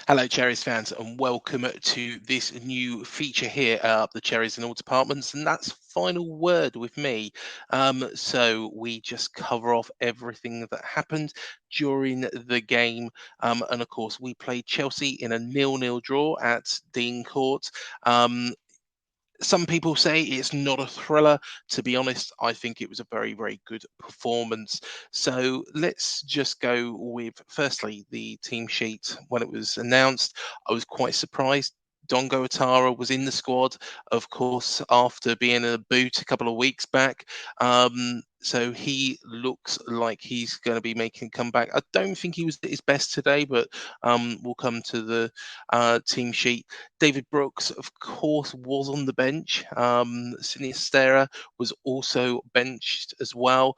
Hello, Cherries fans, and welcome to this new feature here at the Cherries in all departments, and that's final word with me. So we just cover off everything that happened during the game, and of course we played Chelsea in a nil-nil draw at Dean Court. Some people say it's not a thriller. To be honest, I think it was a very, very good performance. So let's just go with firstly the team sheet. When it was announced, I was quite surprised. Dongo Atara was in the squad, of course, after being in a boot a couple of weeks back. So he looks like he's going to be making a comeback. I don't think he was at his best today, but we'll come to the team sheet. David Brooks, of course, was on the bench. Sydney Estera was also benched as well.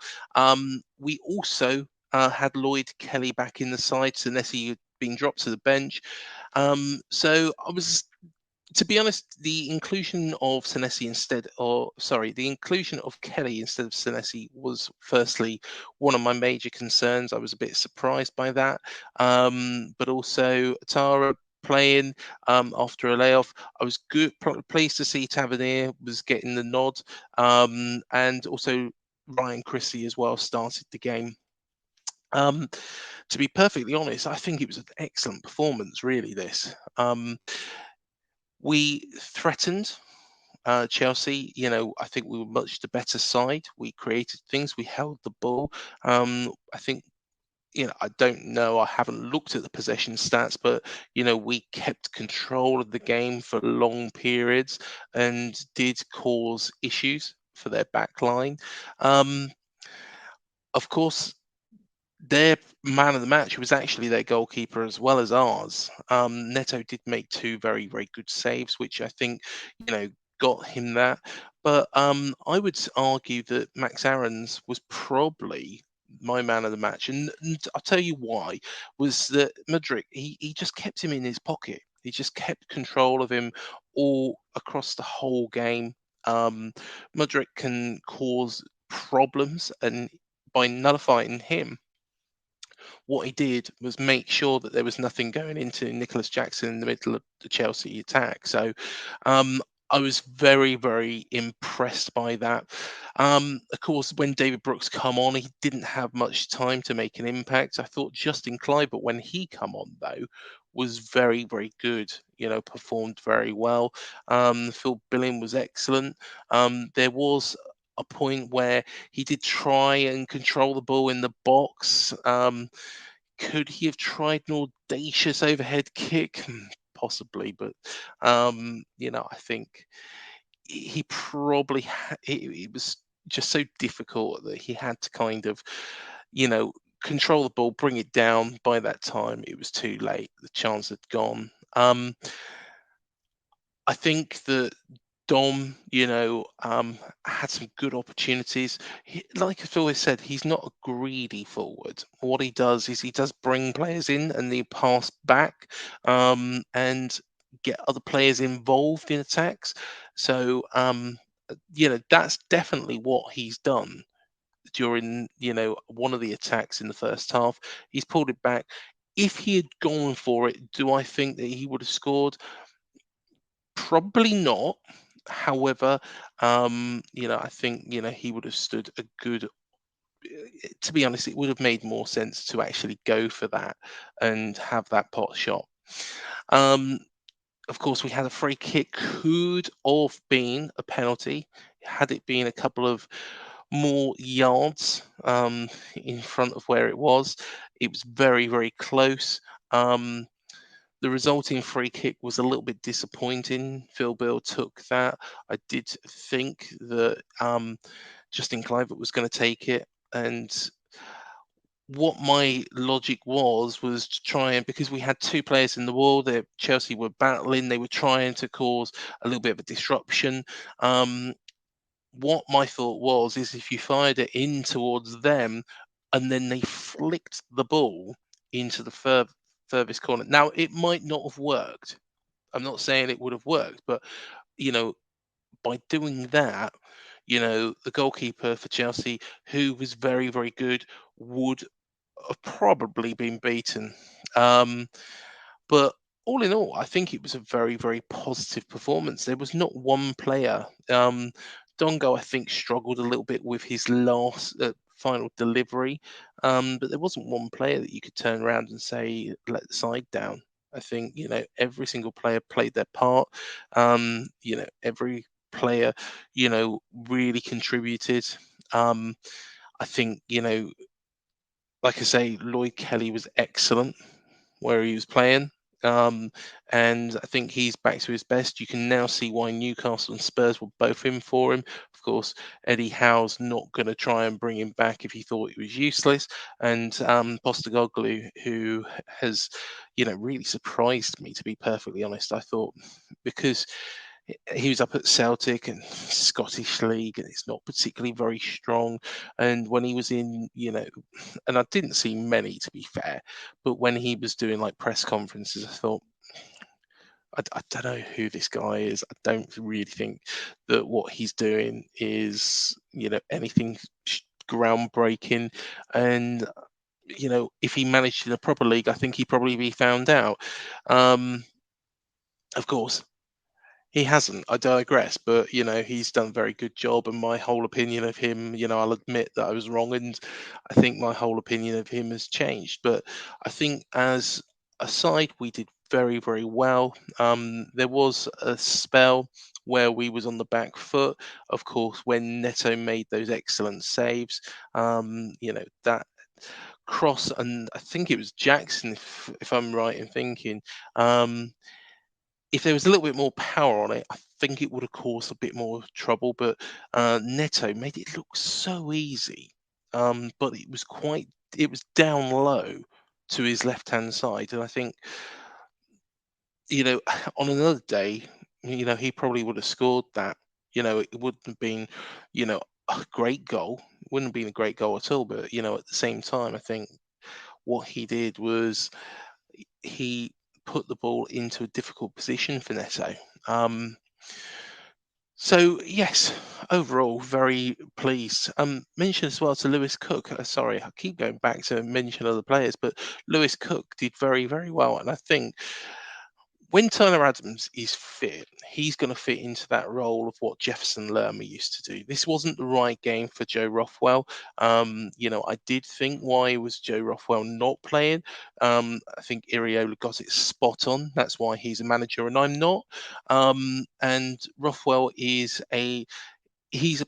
We also had Lloyd Kelly back in the side. Senesi had been dropped to the bench. So I was, to be honest, the inclusion of Senesi instead, or sorry, the inclusion of Kelly instead of Senesi was firstly one of my major concerns. I was a bit surprised by that, but also Tara playing after a layoff. I was pleased to see Tavernier was getting the nod, and also Ryan Christie as well started the game. Um, to be perfectly honest, I think it was an excellent performance. Really, this. We threatened Chelsea. I think we were much the better side. We created things. We held the ball. I think. I don't know. I haven't looked at the possession stats, but we kept control of the game for long periods and did cause issues for their back line. Um, of course, their man of the match was actually their goalkeeper as well as ours. Neto did make two very, very good saves, which I think, got him that. But I would argue that Max Aarons was probably my man of the match. And I'll tell you why, was that MUDRYK, he just kept him in his pocket. He just kept control of him all across the whole game. MUDRYK can cause problems, and by nullifying him, what he did was make sure that there was nothing going into Nicholas Jackson in the middle of the Chelsea attack. So I was very, very impressed by that. Of course, when David Brooks come on, he didn't have much time to make an impact. I thought Justin Kluivert, when he come on though, was very, very good. Performed very well. Phil Billing was excellent. There was a point where he did try and control the ball in the box. Could he have tried an audacious overhead kick? Possibly, but I think he probably it was just so difficult that he had to kind of, you know, control the ball, bring it down. By that time, it was too late. The chance had gone. I think that Dom, had some good opportunities. Like I've always said, he's not a greedy forward. What he does is he does bring players in and they pass back, and get other players involved in attacks. So, that's definitely what he's done during, one of the attacks in the first half. He's pulled it back. If he had gone for it, do I think that he would have scored? Probably not. However, I think he would have stood a good. To be honest, it would have made more sense to actually go for that and have that pot shot. Um, of course, we had a free kick. Could have been a penalty had it been a couple of more yards in front of where it was. It was very, very close. The resulting free kick was a little bit disappointing. Phil Bill took that. I did think that Justin Kluivert was going to take it, and what my logic was to try and, because we had two players in the wall, that Chelsea were battling, they were trying to cause a little bit of a disruption. What my thought was is if you fired it in towards them, and then they flicked the ball into the furthest corner. Now it might not have worked. I'm not saying it would have worked, but you know, by doing that, the goalkeeper for Chelsea, who was very, very good, would have probably been beaten. Um, but all in all, I think it was a very, very positive performance. There was not one player. Dongo, I think, struggled a little bit with his last final delivery, but there wasn't one player that you could turn around and say let the side down. I think every single player played their part. Every player really contributed. Um, I think like I say, Lloyd Kelly was excellent where he was playing. Um, and I think he's back to his best. You can now see why Newcastle and Spurs were both in for him. Of course, Eddie Howe's not going to try and bring him back if he thought he was useless. And Postecoglou, who has, really surprised me, to be perfectly honest. I thought because he was up at Celtic and Scottish League, and it's not particularly very strong. And when he was in, and I didn't see many to be fair, but when he was doing like press conferences, I thought, I don't know who this guy is. I don't really think that what he's doing is, anything groundbreaking. And, if he managed in a proper league, I think he'd probably be found out. Um, of course, he hasn't. I digress, but he's done a very good job, and my whole opinion of him, I'll admit that I was wrong, and I think my whole opinion of him has changed. But I think as a side, we did very, very well. There was a spell where we was on the back foot, of course, when Neto made those excellent saves. That cross, and I think it was Jackson, if I'm right in thinking. If there was a little bit more power on it, I think it would have caused a bit more trouble. But Neto made it look so easy. But it was down low to his left hand side. And I think, on another day, he probably would have scored that. It wouldn't have been, a great goal. It wouldn't have been a great goal at all. But, at the same time, I think what he did was he put the ball into a difficult position for Neto. So yes, overall very pleased. Mention as well to Lewis Cook. Sorry, I keep going back to mention other players, but Lewis Cook did very, very well, and I think when Tyler Adams is fit, he's going to fit into that role of what Jefferson Lerma used to do. This wasn't the right game for Joe Rothwell. I did think why was Joe Rothwell not playing. I think Iriola got it spot on. That's why he's a manager and I'm not. And Rothwell he's a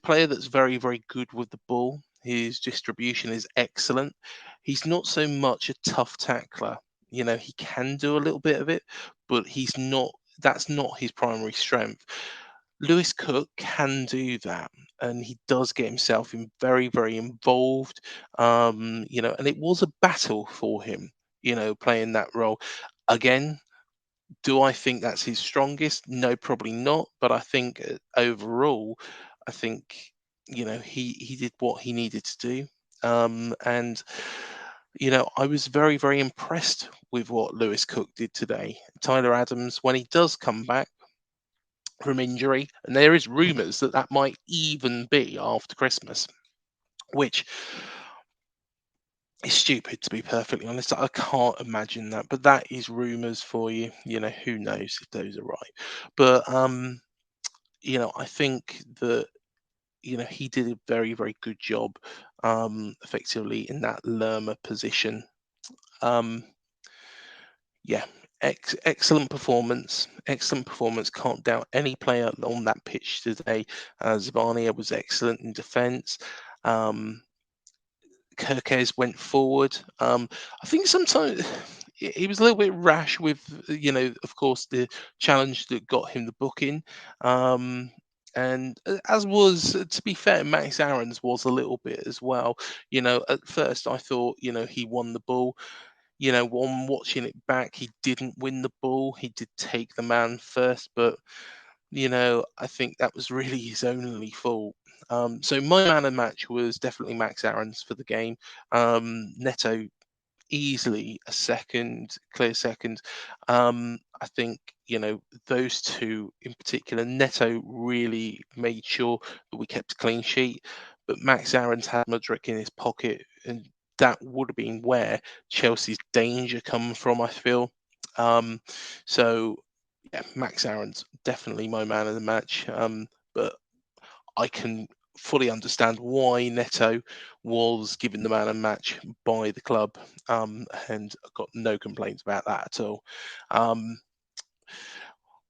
player that's very, very good with the ball. His distribution is excellent. He's not so much a tough tackler. He can do a little bit of it, but that's not his primary strength. Lewis Cook can do that, and he does get himself in very, very involved. And it was a battle for him, playing that role. Again, do I think that's his strongest? No, probably not. But I think overall, I think he did what he needed to do, and I was very, very impressed with what Lewis Cook did today. Tyler Adams, when he does come back from injury, and there is rumours that that might even be after Christmas, which is stupid to be perfectly honest. I can't imagine that, but that is rumours for you. Who knows if those are right. But I think that he did a very, very good job, effectively in that Lerma position. Um, yeah, excellent performance. Excellent performance. Can't doubt any player on that pitch today. Zavania was excellent in defence. Um, Kirkes went forward. I think sometimes he was a little bit rash with, of course, the challenge that got him the booking. And as was, to be fair, Max Aarons was a little bit as well. At first I thought, he won the ball. On watching it back, he didn't win the ball. He did take the man first, but I think that was really his only fault. So my man of match was definitely Max Aarons for the game. Neto easily a second, clear second. I think those two in particular. Neto really made sure that we kept a clean sheet, but Max Aarons had MUDRYK in his pocket, and that would have been where Chelsea's danger come from. I feel. So yeah, Max Aaron's definitely my man of the match. But I can fully understand why Neto was given the man of the match by the club, and I've got no complaints about that at all. Um,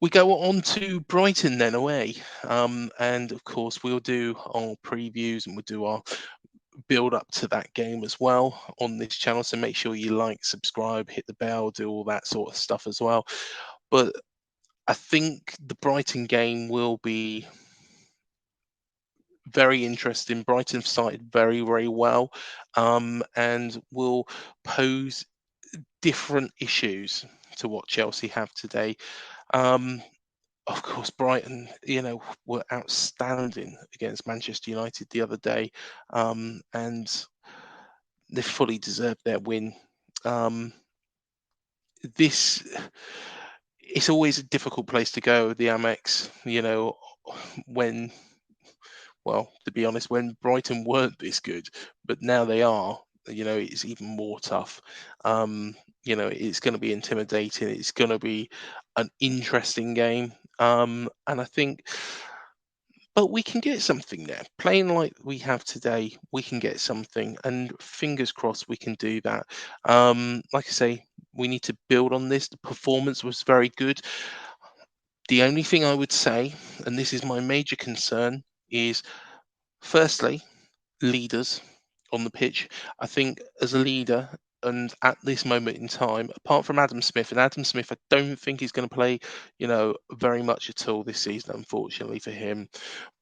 we go on to Brighton then away, and of course we'll do our previews and we'll do our build up to that game as well on this channel. So make sure you like, subscribe, hit the bell, do all that sort of stuff as well. But I think the Brighton game will be very interesting. Brighton have started very, very well, and will pose different issues to what Chelsea have today. Um, of course, Brighton, were outstanding against Manchester United the other day, and they fully deserved their win. Um, this it's always a difficult place to go, the Amex. When well, to be honest, when Brighton weren't this good, but now they are. It's even more tough. It's going to be intimidating. It's going to be an interesting game, and I think but we can get something there. Playing like we have today, we can get something, and fingers crossed we can do that. Like I say, we need to build on this. The performance was very good. The only thing I would say, and this is my major concern, is firstly, leaders on the pitch. I think as a leader, and at this moment in time, apart from Adam Smith, and Adam Smith, I don't think he's going to play, very much at all this season, unfortunately for him.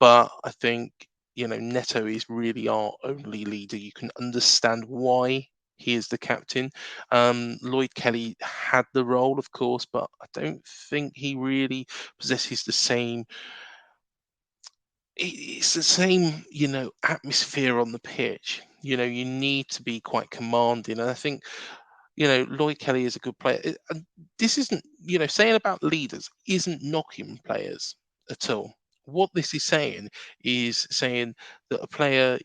But I think, Neto is really our only leader. You can understand why he is the captain. Lloyd Kelly had the role, of course, but I don't think he really possesses the same it's the same, atmosphere on the pitch. You need to be quite commanding. And I think, Lloyd Kelly is a good player. And this isn't, saying about leaders isn't knocking players at all. What this is saying that a player,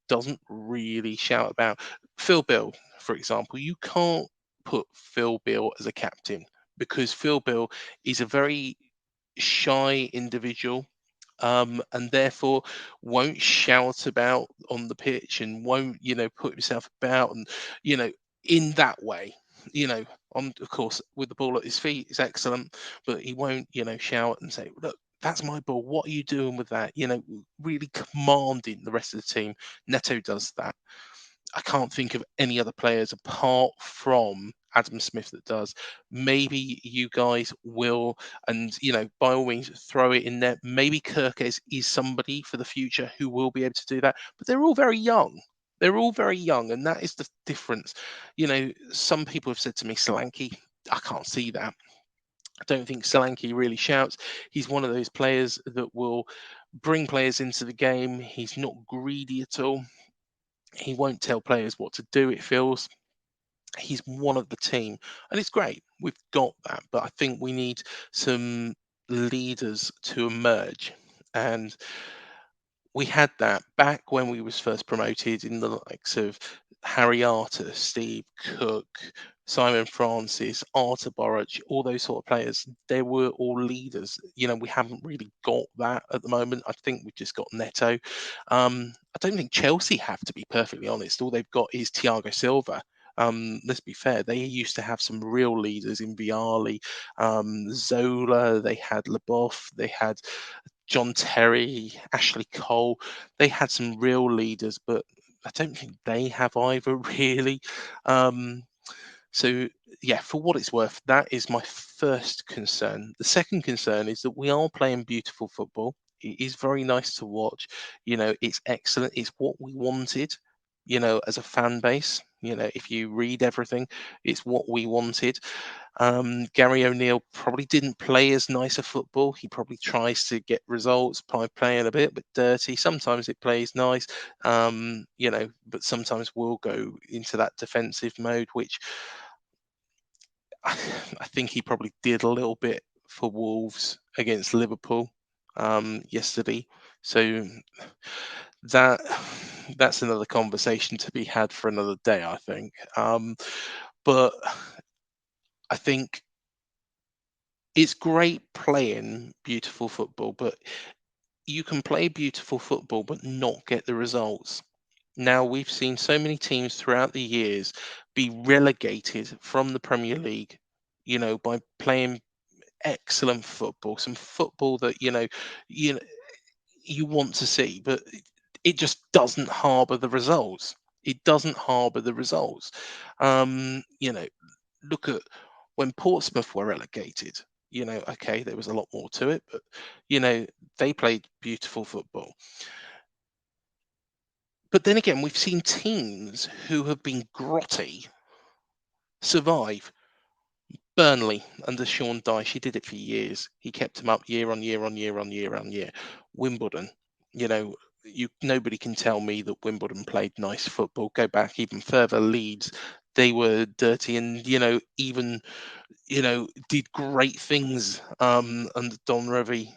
doesn't really shout about Phil Bill, for example. You can't put Phil Bill as a captain because Phil Bill is a very shy individual, and therefore won't shout about on the pitch and won't put himself about and you know in that way you know on of course with the ball at his feet is excellent, but he won't shout and say, look, that's my ball, what are you doing with that? Really commanding the rest of the team. Neto does that. I can't think of any other players apart from Adam Smith that does. Maybe you guys will, and by all means, throw it in there. Maybe Kirkes is somebody for the future who will be able to do that, but they're all very young. They're all very young, and that is the difference. Some people have said to me, Solanke, I can't see that. I don't think Solanke really shouts. He's one of those players that will bring players into the game. He's not greedy at all. He won't tell players what to do, it feels. He's one of the team, and it's great. We've got that, but I think we need some leaders to emerge. And we had that back when we was first promoted in the likes of Harry Arter, Steve Cook, Simon Francis, Arter Boruc, all those sort of players. They were all leaders. We haven't really got that at the moment. I think we've just got Neto. I don't think Chelsea have, to be perfectly honest. All they've got is Thiago Silva. Let's be fair, they used to have some real leaders in Viali, Zola, they had Leboeuf, they had John Terry, Ashley Cole. They had some real leaders, but I don't think they have either, really. Um, so, yeah, for what it's worth, that is my first concern. The second concern is that we are playing beautiful football. It is very nice to watch. It's excellent. It's what we wanted, as a fan base. If you read everything, it's what we wanted. Gary O'Neill probably didn't play as nice a football. He probably tries to get results by playing a bit dirty. Sometimes it plays nice, but sometimes we'll go into that defensive mode, which I think he probably did a little bit for Wolves against Liverpool yesterday. So that that's another conversation to be had for another day, I think. But I think it's great playing beautiful football, but you can play beautiful football but not get the results. Now, we've seen so many teams throughout the years be relegated from the Premier League, by playing excellent football, some football that, you know, you want to see, but it just doesn't harbour the results. It doesn't harbour the results. Look at when Portsmouth were relegated. Okay, there was a lot more to it, but they played beautiful football. But then again, we've seen teams who have been grotty survive. Burnley under Sean Dyche, he did it for years. He kept them up year on year on year on year on year. Wimbledon, you know, nobody can tell me that Wimbledon played nice football. Go back even further, Leeds, they were dirty and even did great things under Don Revie.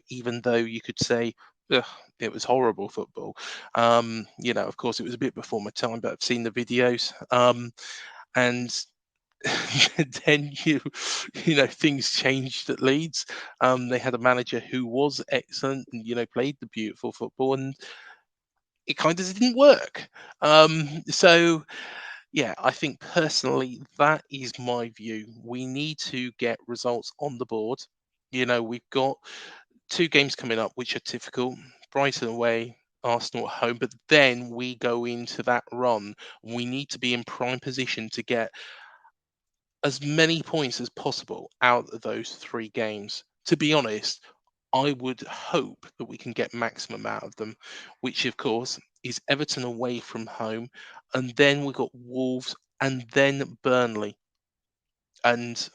Even though you could say, ugh, it was horrible football. Of course, it was a bit before my time, but I've seen the videos. And then things changed at Leeds. They had a manager who was excellent and played the beautiful football, and it kind of didn't work. So yeah, I think personally that is my view. We need to get results on the board. We've got two games coming up which are difficult. Brighton away, Arsenal at home, but then we go into that run. We need to be in prime position to get as many points as possible out of those three games. To be honest, I would hope that we can get maximum out of them, which of course is Everton away from home, and then we've got Wolves and then Burnley. And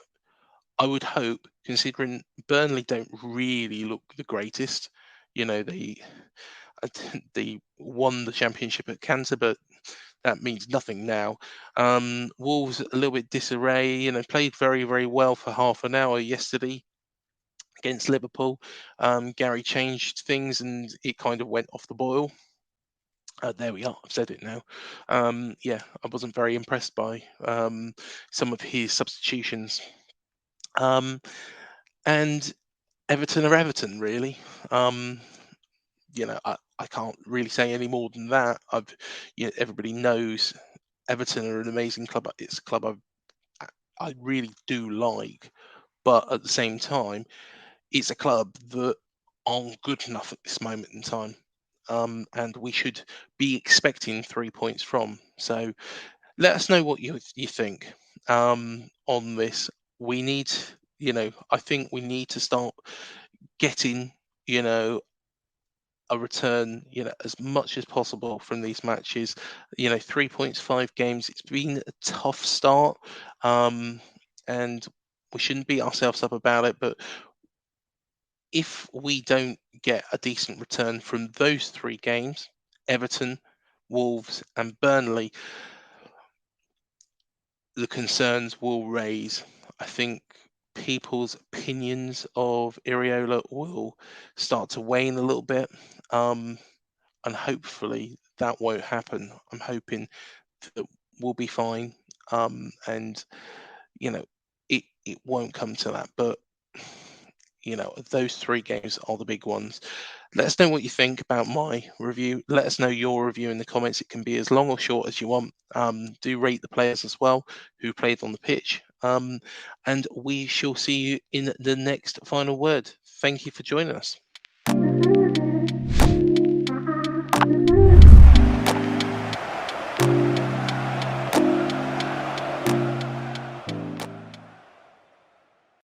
I would hope, considering Burnley don't really look the greatest, they they won the championship at Canter, but that means nothing now. Wolves a little bit disarray, played very, very well for half an hour yesterday against Liverpool. Gary changed things and it kind of went off the boil. There we are. I've said it now. Yeah, I wasn't very impressed by some of his substitutions. Um, and Everton are Everton, really. I can't really say any more than that. Everybody knows Everton are an amazing club. It's a club I really do like, but at the same time, it's a club that aren't good enough at this moment in time, and we should be expecting 3 points from. So let us know what you think on this. We need, I think we need to start getting, you know, a return, as much as possible from these matches. 3 points, 5 games. It's been a tough start, and we shouldn't beat ourselves up about it. But if we don't get a decent return from those three games, Everton, Wolves, and Burnley, the concerns will raise. I think people's opinions of Iriola will start to wane a little bit. And hopefully that won't happen. I'm hoping that we'll be fine, and it won't come to that. But those three games are the big ones. Let us know what you think about my review. Let us know your review in the comments. It can be as long or short as you want. Do rate the players as well who played on the pitch. And we shall see you in the next final word. Thank you for joining us.